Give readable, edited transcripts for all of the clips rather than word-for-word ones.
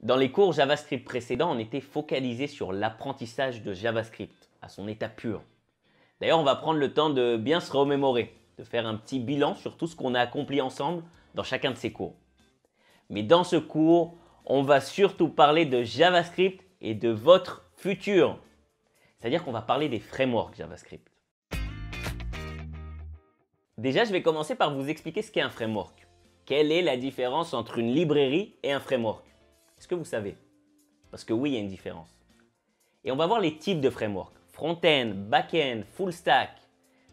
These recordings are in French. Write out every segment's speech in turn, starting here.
Dans les cours JavaScript précédents, on était focalisé sur l'apprentissage de JavaScript à son état pur. D'ailleurs, on va prendre le temps de bien se remémorer, de faire un petit bilan sur tout ce qu'on a accompli ensemble dans chacun de ces cours. Mais dans ce cours, on va surtout parler de JavaScript et de votre futur. C'est-à-dire qu'on va parler des frameworks JavaScript. Déjà, je vais commencer par vous expliquer ce qu'est un framework. Quelle est la différence entre une librairie et un framework? Est-ce que vous savez? Parce que oui, il y a une différence. Et on va voir les types de frameworks. Front-end, back-end, full stack.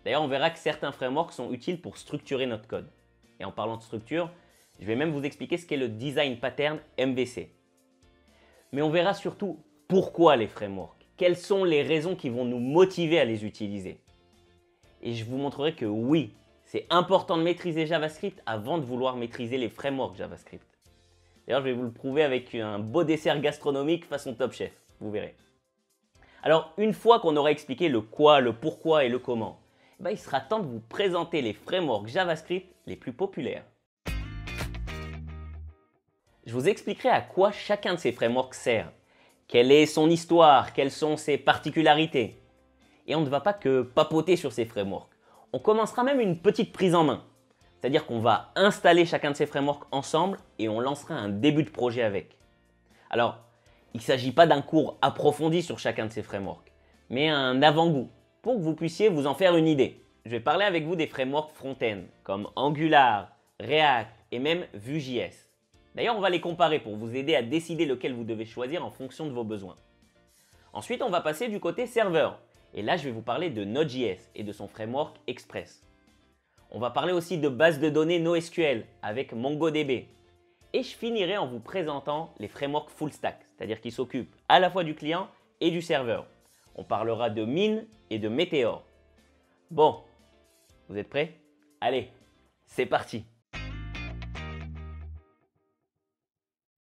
D'ailleurs, on verra que certains frameworks sont utiles pour structurer notre code. Et en parlant de structure, je vais même vous expliquer ce qu'est le design pattern MVC. Mais on verra surtout pourquoi les frameworks. Quelles sont les raisons qui vont nous motiver à les utiliser. Et je vous montrerai que oui, c'est important de maîtriser JavaScript avant de vouloir maîtriser les frameworks JavaScript. D'ailleurs, je vais vous le prouver avec un beau dessert gastronomique façon Top Chef. Vous verrez. Alors, une fois qu'on aura expliqué le quoi, le pourquoi et le comment, il sera temps de vous présenter les frameworks JavaScript les plus populaires. Je vous expliquerai à quoi chacun de ces frameworks sert, quelle est son histoire, quelles sont ses particularités. Et on ne va pas que papoter sur ces frameworks. On commencera même une petite prise en main. C'est-à-dire qu'on va installer chacun de ces frameworks ensemble et on lancera un début de projet avec. Alors, il ne s'agit pas d'un cours approfondi sur chacun de ces frameworks, mais un avant-goût pour que vous puissiez vous en faire une idée. Je vais parler avec vous des frameworks front-end comme Angular, React et même Vue.js. D'ailleurs, on va les comparer pour vous aider à décider lequel vous devez choisir en fonction de vos besoins. Ensuite, on va passer du côté serveur. Et là, je vais vous parler de Node.js et de son framework Express. On va parler aussi de bases de données NoSQL avec MongoDB. Et je finirai en vous présentant les frameworks full stack, c'est-à-dire qui s'occupent à la fois du client et du serveur. On parlera de Min et de Meteor. Bon, vous êtes prêts? Allez, c'est parti!